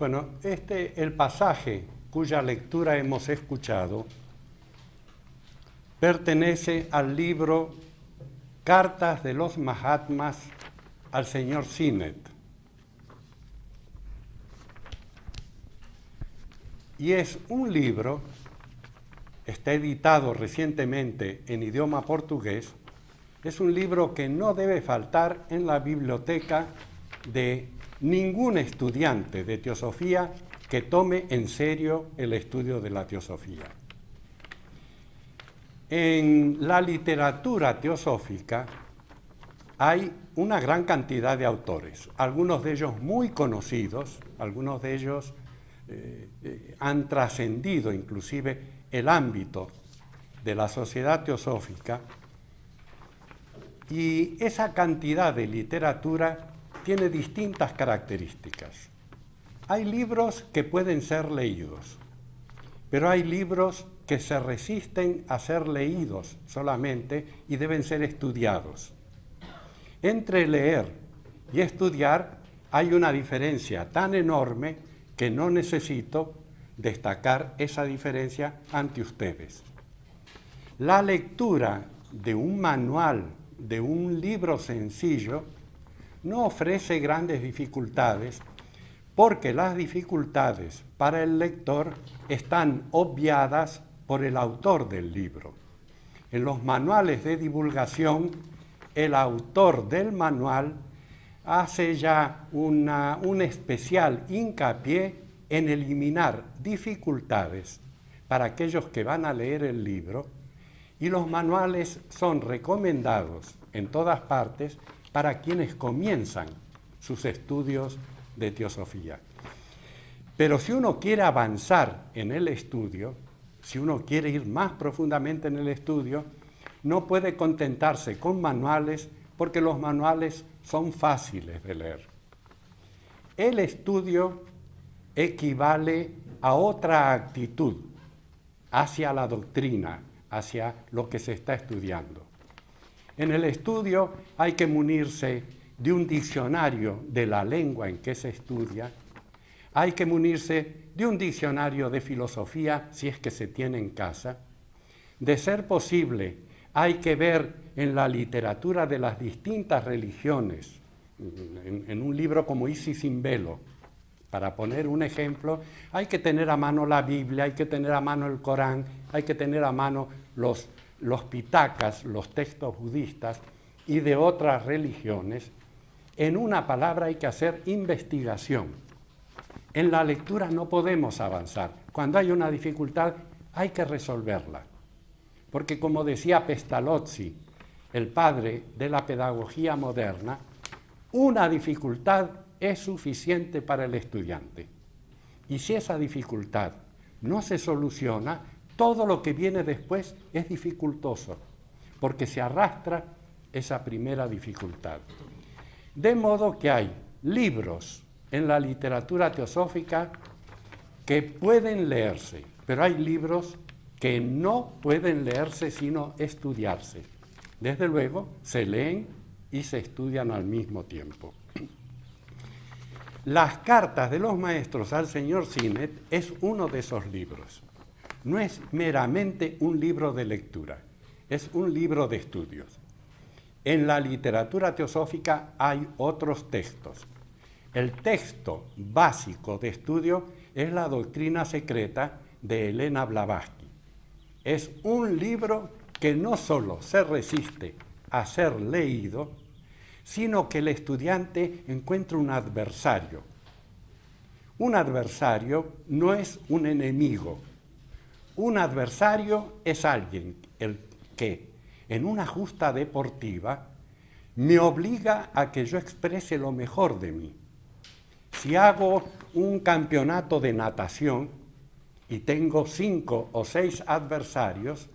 Bueno, el pasaje cuya lectura hemos escuchado pertenece al libro Cartas de los Mahatmas al señor Sinnett. Y es un libro, está editado recientemente en idioma portugués, es un libro que no debe faltar en la biblioteca de ningún estudiante de teosofía que tome en serio el estudio de la teosofía. En la literatura teosófica hay una gran cantidad de autores, algunos de ellos muy conocidos, algunos de ellos han trascendido inclusive el ámbito de la sociedad teosófica, y esa cantidad de literatura tiene distintas características. Hay libros que pueden ser leídos, pero hay libros que se resisten a ser leídos solamente y deben ser estudiados. Entre leer y estudiar hay una diferencia tan enorme que no necesito destacar esa diferencia ante ustedes. La lectura de un manual, de un libro sencillo, no ofrece grandes dificultades, porque las dificultades para el lector están obviadas por el autor del libro. En los manuales de divulgación, el autor del manual hace ya un especial hincapié en eliminar dificultades para aquellos que van a leer el libro, y los manuales son recomendados en todas partes para quienes comienzan sus estudios de teosofía. Pero si uno quiere avanzar en el estudio, si uno quiere ir más profundamente en el estudio, no puede contentarse con manuales, porque los manuales son fáciles de leer. El estudio equivale a otra actitud hacia la doctrina, hacia lo que se está estudiando. En el estudio hay que munirse de un diccionario de la lengua en que se estudia, hay que munirse de un diccionario de filosofía si es que se tiene en casa. De ser posible, hay que ver en la literatura de las distintas religiones, en un libro como Isis sin velo, para poner un ejemplo, hay que tener a mano la Biblia, hay que tener a mano el Corán, hay que tener a mano los pitakas, los textos budistas y de otras religiones. En una palabra, hay que hacer investigación. En la lectura no podemos avanzar. Cuando hay una dificultad, hay que resolverla. Porque, como decía Pestalozzi, el padre de la pedagogía moderna, una dificultad es suficiente para el estudiante. Y si esa dificultad no se soluciona, todo lo que viene después es dificultoso, porque se arrastra esa primera dificultad. De modo que hay libros en la literatura teosófica que pueden leerse, pero hay libros que no pueden leerse sino estudiarse. Desde luego, se leen y se estudian al mismo tiempo. Las cartas de los maestros al señor Sinnett es uno de esos libros. No es meramente un libro de lectura, es un libro de estudios. En la literatura teosófica hay otros textos. El texto básico de estudio es la Doctrina Secreta de Elena Blavatsky. Es un libro que no solo se resiste a ser leído, sino que el estudiante encuentra un adversario. Un adversario no es un enemigo. Un adversario es alguien el que, en una justa deportiva, me obliga a que yo exprese lo mejor de mí. Si hago un campeonato de natación y tengo 5 o 6 adversarios,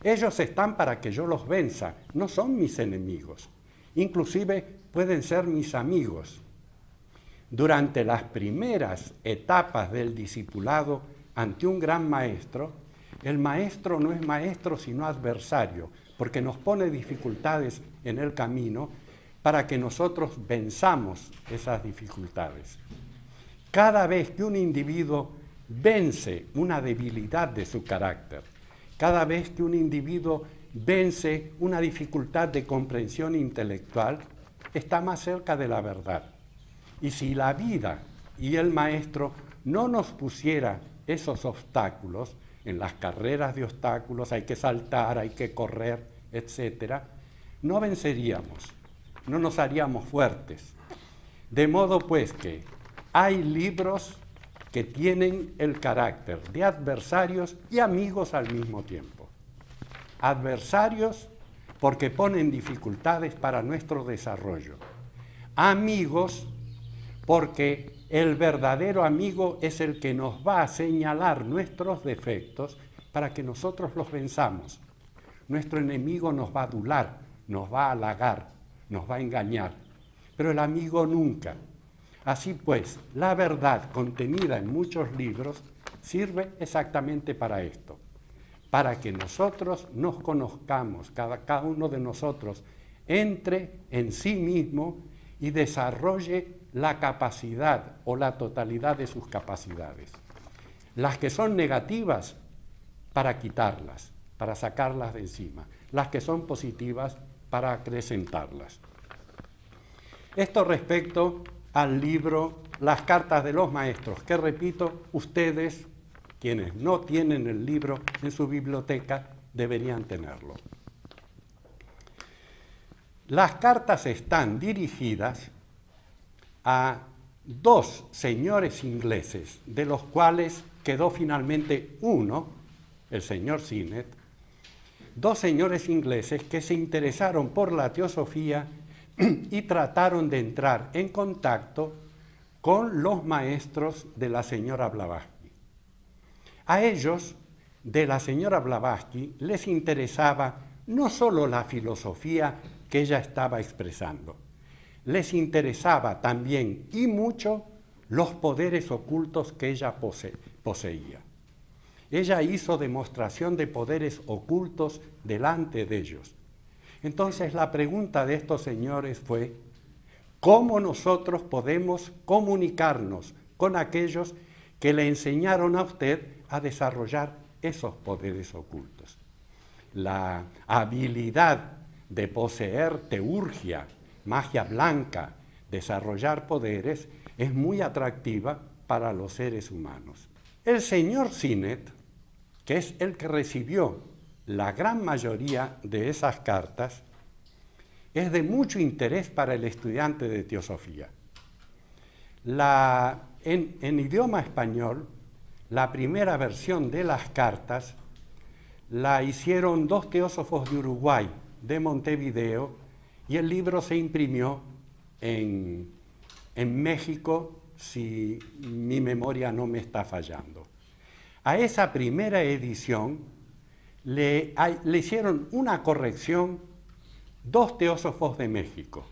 ellos están para que yo los venza, no son mis enemigos. Inclusive pueden ser mis amigos. Durante las primeras etapas del discipulado ante un gran maestro, el maestro no es maestro sino adversario, porque nos pone dificultades en el camino para que nosotros venzamos esas dificultades. Cada vez que un individuo vence una debilidad de su carácter, cada vez que un individuo vence una dificultad de comprensión intelectual, está más cerca de la verdad. Y si la vida y el maestro no nos pusiera esos obstáculos, en las carreras de obstáculos hay que saltar, hay que correr, etc., no venceríamos, no nos haríamos fuertes. De modo pues que hay libros que tienen el carácter de adversarios y amigos al mismo tiempo. Adversarios porque ponen dificultades para nuestro desarrollo. Amigos porque el verdadero amigo es el que nos va a señalar nuestros defectos para que nosotros los venzamos. Nuestro enemigo nos va a adular, nos va a halagar, nos va a engañar, pero el amigo nunca. Así pues, la verdad contenida en muchos libros sirve exactamente para esto, para que nosotros nos conozcamos, cada uno de nosotros entre en sí mismo y desarrolle la capacidad o la totalidad de sus capacidades. Las que son negativas, para quitarlas, para sacarlas de encima. Las que son positivas, para acrecentarlas. Esto respecto al libro Las cartas de los maestros, que repito, ustedes, quienes no tienen el libro en su biblioteca, deberían tenerlo. Las cartas están dirigidas a dos señores ingleses, de los cuales quedó finalmente uno, el señor Sinnett, dos señores ingleses que se interesaron por la teosofía y trataron de entrar en contacto con los maestros de la señora Blavatsky. A ellos, de la señora Blavatsky, les interesaba no solo la filosofía que ella estaba expresando, les interesaba también y mucho los poderes ocultos que ella poseía. Ella hizo demostración de poderes ocultos delante de ellos. Entonces la pregunta de estos señores fue, ¿cómo nosotros podemos comunicarnos con aquellos que le enseñaron a usted a desarrollar esos poderes ocultos? La habilidad de poseer teurgia, magia blanca, desarrollar poderes, es muy atractiva para los seres humanos. El señor Sinnett, que es el que recibió la gran mayoría de esas cartas, es de mucho interés para el estudiante de teosofía. En idioma español, la primera versión de las cartas la hicieron dos teósofos de Uruguay, de Montevideo, y el libro se imprimió en México, si mi memoria no me está fallando. A esa primera edición le hicieron una corrección dos teósofos de México.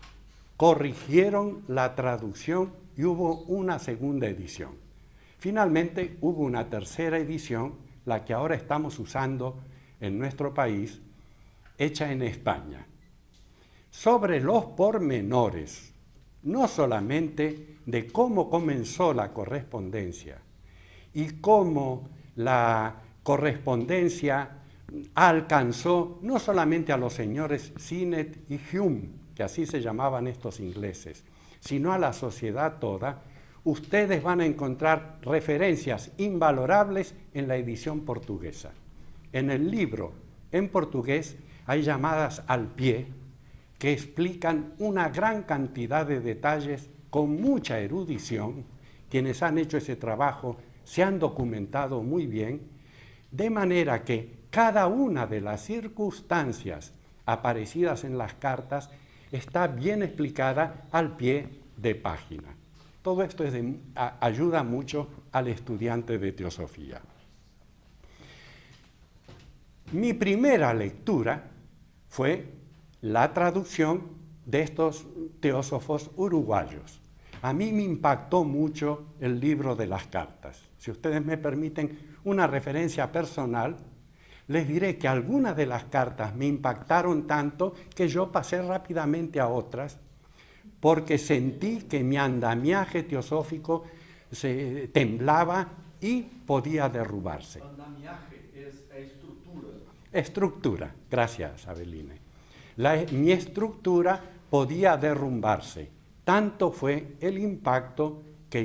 Corrigieron la traducción y hubo una segunda edición. Finalmente hubo una tercera edición, la que ahora estamos usando en nuestro país, hecha en España. Sobre los pormenores, no solamente de cómo comenzó la correspondencia y cómo la correspondencia alcanzó no solamente a los señores Sinnett y Hume, que así se llamaban estos ingleses, sino a la sociedad toda, ustedes van a encontrar referencias invalorables en la edición portuguesa. En el libro en portugués hay llamadas al pie que explican una gran cantidad de detalles con mucha erudición. Quienes han hecho ese trabajo se han documentado muy bien, de manera que cada una de las circunstancias aparecidas en las cartas está bien explicada al pie de página. Todo esto ayuda mucho al estudiante de teosofía. Mi primera lectura fue la traducción de estos teósofos uruguayos. A mí me impactó mucho el libro de las cartas. Si ustedes me permiten una referencia personal, les diré que algunas de las cartas me impactaron tanto que yo pasé rápidamente a otras, porque sentí que mi andamiaje teosófico se temblaba y podía derrubarse. Andamiaje es estructura. Estructura, gracias Abeline. Mi estructura podía derrumbarse. Tanto fue el impacto que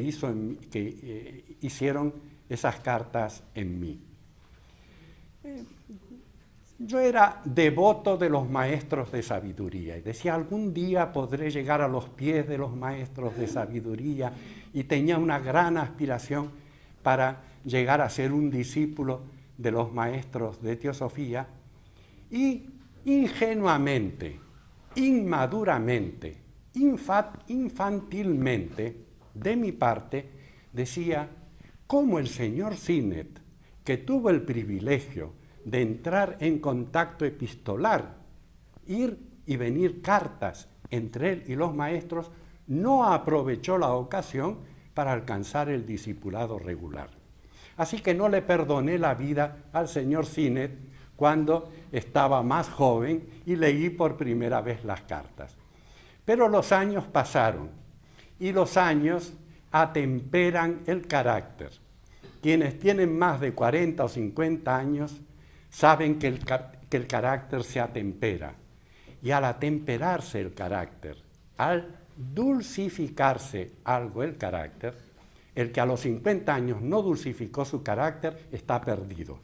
hicieron esas cartas en mí. Yo era devoto de los maestros de sabiduría y decía, algún día podré llegar a los pies de los maestros de sabiduría, y tenía una gran aspiración para llegar a ser un discípulo de los maestros de teosofía, y ingenuamente, inmaduramente, infantilmente, de mi parte, decía cómo el señor Sinet, que tuvo el privilegio de entrar en contacto epistolar, ir y venir cartas entre él y los maestros, no aprovechó la ocasión para alcanzar el discipulado regular. Así que no le perdoné la vida al señor Sinet cuando estaba más joven y leí por primera vez las cartas. Pero los años pasaron y los años atemperan el carácter. Quienes tienen más de 40 o 50 años saben que el carácter se atempera. Y al atemperarse el carácter, al dulcificarse algo el carácter, el que a los 50 años no dulcificó su carácter está perdido.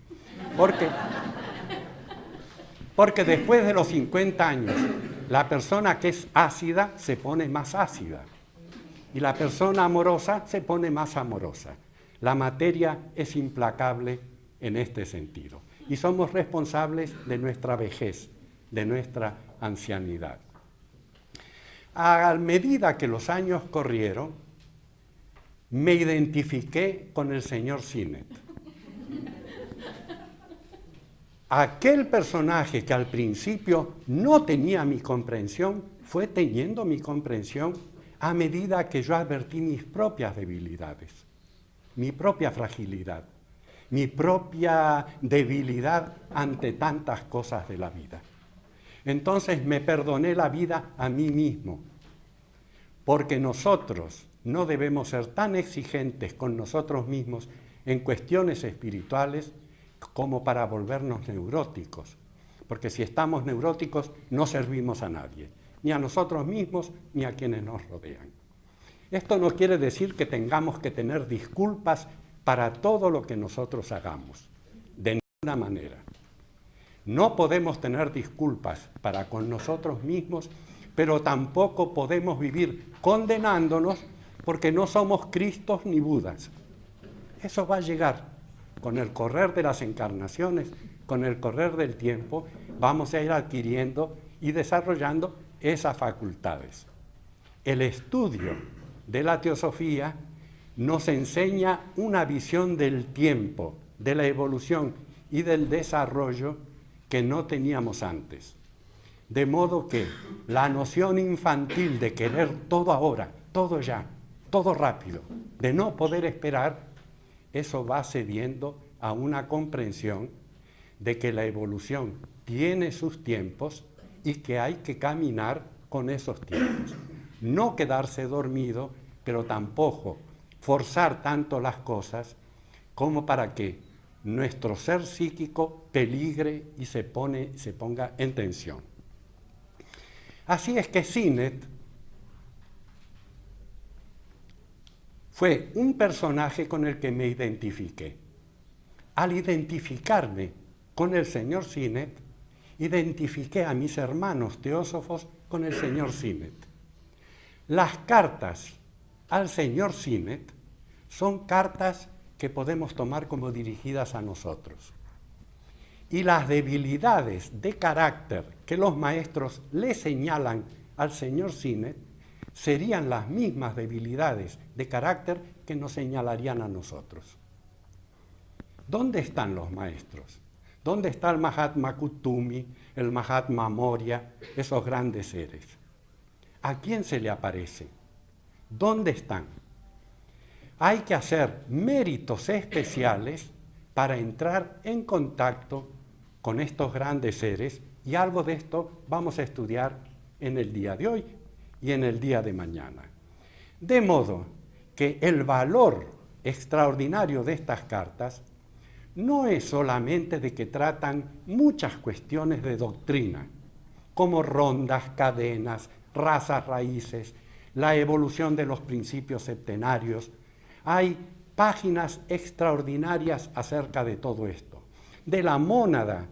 Porque después de los 50 años, la persona que es ácida se pone más ácida. Y la persona amorosa se pone más amorosa. La materia es implacable en este sentido. Y somos responsables de nuestra vejez, de nuestra ancianidad. A medida que los años corrieron, me identifiqué con el señor Sinet. Aquel personaje que al principio no tenía mi comprensión, fue teniendo mi comprensión a medida que yo advertí mis propias debilidades, mi propia fragilidad, mi propia debilidad ante tantas cosas de la vida. Entonces me perdoné la vida a mí mismo, porque nosotros no debemos ser tan exigentes con nosotros mismos en cuestiones espirituales como para volvernos neuróticos, porque si estamos neuróticos no servimos a nadie, ni a nosotros mismos ni a quienes nos rodean. Esto no quiere decir que tengamos que tener disculpas para todo lo que nosotros hagamos, de ninguna manera. No podemos tener disculpas para con nosotros mismos, pero tampoco podemos vivir condenándonos porque no somos Cristos ni Budas. Eso va a llegar con el correr de las encarnaciones, con el correr del tiempo, vamos a ir adquiriendo y desarrollando esas facultades. El estudio de la teosofía nos enseña una visión del tiempo, de la evolución y del desarrollo que no teníamos antes. De modo que la noción infantil de querer todo ahora, todo ya, todo rápido, de no poder esperar, eso va cediendo a una comprensión de que la evolución tiene sus tiempos y que hay que caminar con esos tiempos. No quedarse dormido, pero tampoco forzar tanto las cosas como para que nuestro ser psíquico peligre y se ponga en tensión. Así es que Sinet fue un personaje con el que me identifiqué. Al identificarme con el señor Sinet, identifiqué a mis hermanos teósofos con el señor Sinet. Las cartas al señor Sinet son cartas que podemos tomar como dirigidas a nosotros. Y las debilidades de carácter que los maestros le señalan al señor Sinet serían las mismas debilidades de carácter que nos señalarían a nosotros. ¿Dónde están los maestros? ¿Dónde está el Mahatma Kuthumi, el Mahatma Moria, esos grandes seres? ¿A quién se le aparece? ¿Dónde están? Hay que hacer méritos especiales para entrar en contacto con estos grandes seres, y algo de esto vamos a estudiar en el día de hoy y en el día de mañana. De modo que el valor extraordinario de estas cartas no es solamente de que tratan muchas cuestiones de doctrina, como rondas, cadenas, razas raíces, la evolución de los principios septenarios. Hay páginas extraordinarias acerca de todo esto, de la mónada,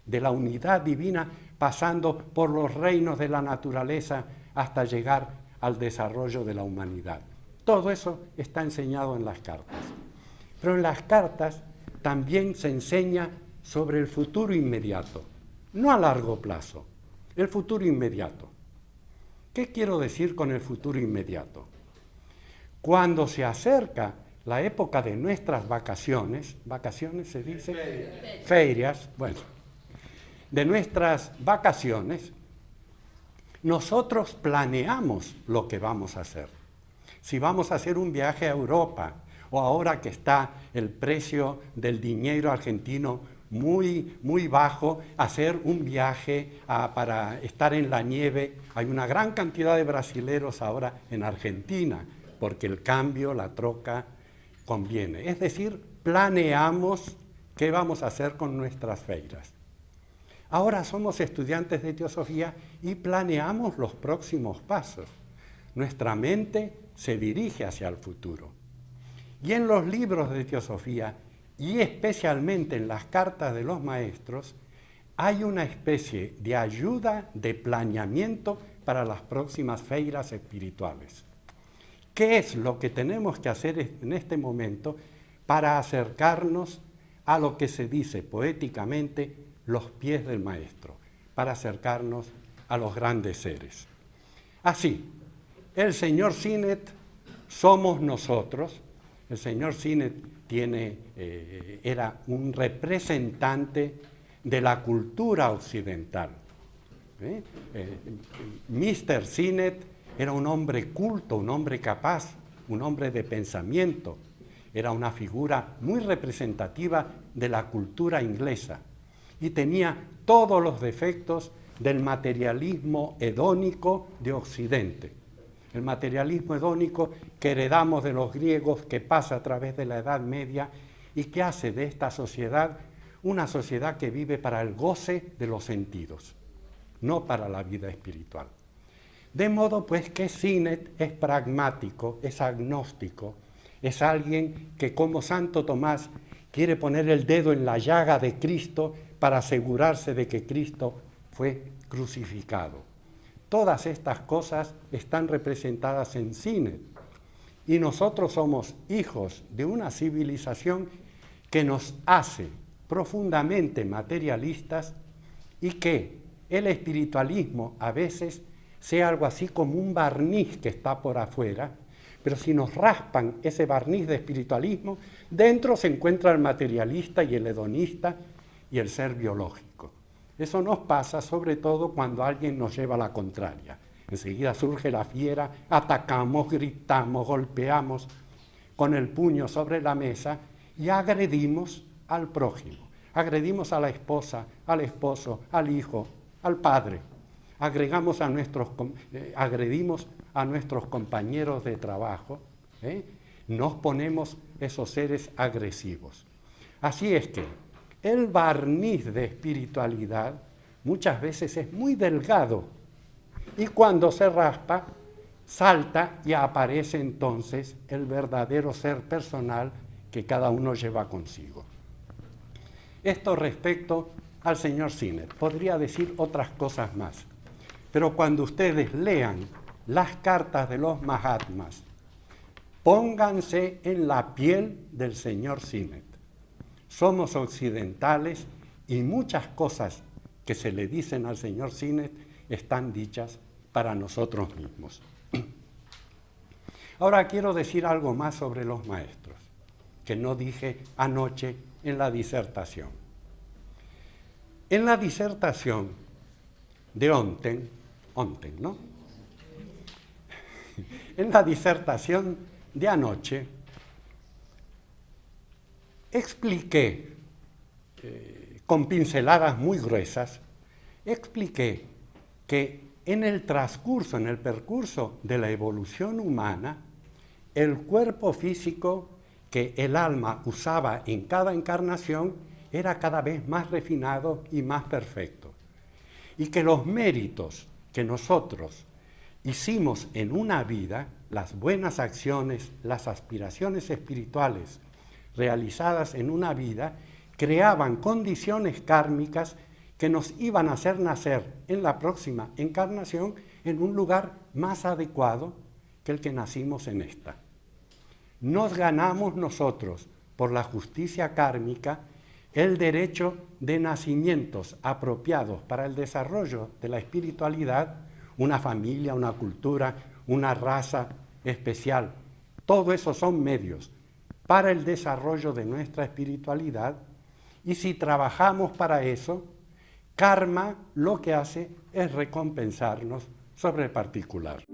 de la unidad divina, pasando por los reinos de la naturaleza hasta llegar al desarrollo de la humanidad. Todo eso está enseñado en las cartas. Pero en las cartas también se enseña sobre el futuro inmediato, no a largo plazo, el futuro inmediato. ¿Qué quiero decir con el futuro inmediato? Cuando se acerca la época de nuestras vacaciones, ¿vacaciones se dice? Ferias, bueno, de nuestras vacaciones, nosotros planeamos lo que vamos a hacer. Si vamos a hacer un viaje a Europa, o ahora que está el precio del dinero argentino muy bajo, hacer un viaje para estar en la nieve. Hay una gran cantidad de brasileros ahora en Argentina, porque el cambio, la troca, conviene. Es decir, planeamos qué vamos a hacer con nuestras feiras. Ahora somos estudiantes de teosofía y planeamos los próximos pasos. Nuestra mente se dirige hacia el futuro. Y en los libros de teosofía, y especialmente en las cartas de los maestros, hay una especie de ayuda de planeamiento para las próximas feiras espirituales. ¿Qué es lo que tenemos que hacer en este momento para acercarnos a lo que se dice poéticamente los pies del maestro, para acercarnos a los grandes seres? Así, el señor Sinet somos nosotros. El señor Sinet era un representante de la cultura occidental. Mr. Sinet era un hombre culto, un hombre capaz, un hombre de pensamiento. Era una figura muy representativa de la cultura inglesa y tenía todos los defectos del materialismo hedónico de Occidente. El materialismo hedónico que heredamos de los griegos, que pasa a través de la Edad Media y que hace de esta sociedad una sociedad que vive para el goce de los sentidos, no para la vida espiritual. De modo pues que Sinet es pragmático, es agnóstico, es alguien que como Santo Tomás quiere poner el dedo en la llaga de Cristo para asegurarse de que Cristo fue crucificado. Todas estas cosas están representadas en Sinet y nosotros somos hijos de una civilización que nos hace profundamente materialistas y que el espiritualismo a veces sea algo así como un barniz que está por afuera, pero si nos raspan ese barniz de espiritualismo, dentro se encuentra el materialista y el hedonista y el ser biológico. Eso nos pasa sobre todo cuando alguien nos lleva a la contraria. Enseguida surge la fiera, atacamos, gritamos, golpeamos con el puño sobre la mesa y agredimos al prójimo. Agredimos a la esposa, al esposo, al hijo, al padre. Agredimos a nuestros compañeros de trabajo. Nos ponemos esos seres agresivos. Así es que el barniz de espiritualidad muchas veces es muy delgado y cuando se raspa, salta y aparece entonces el verdadero ser personal que cada uno lleva consigo. Esto respecto al señor Sinet. Podría decir otras cosas más, pero cuando ustedes lean las cartas de los Mahatmas, pónganse en la piel del señor Sinet. Somos occidentales y muchas cosas que se le dicen al señor Sinet están dichas para nosotros mismos. Ahora quiero decir algo más sobre los maestros, que no dije anoche en la disertación. En la disertación de Onten, ¿no? En la disertación de anoche, expliqué, con pinceladas muy gruesas, expliqué que en el percurso de la evolución humana, el cuerpo físico que el alma usaba en cada encarnación era cada vez más refinado y más perfecto. Y que los méritos que nosotros hicimos en una vida, las buenas acciones, las aspiraciones espirituales realizadas en una vida, creaban condiciones kármicas que nos iban a hacer nacer en la próxima encarnación en un lugar más adecuado que el que nacimos en esta. Nos ganamos nosotros, por la justicia kármica, el derecho de nacimientos apropiados para el desarrollo de la espiritualidad, una familia, una cultura, una raza especial. Todo eso son medios para el desarrollo de nuestra espiritualidad, y si trabajamos para eso, karma lo que hace es recompensarnos sobre el particular.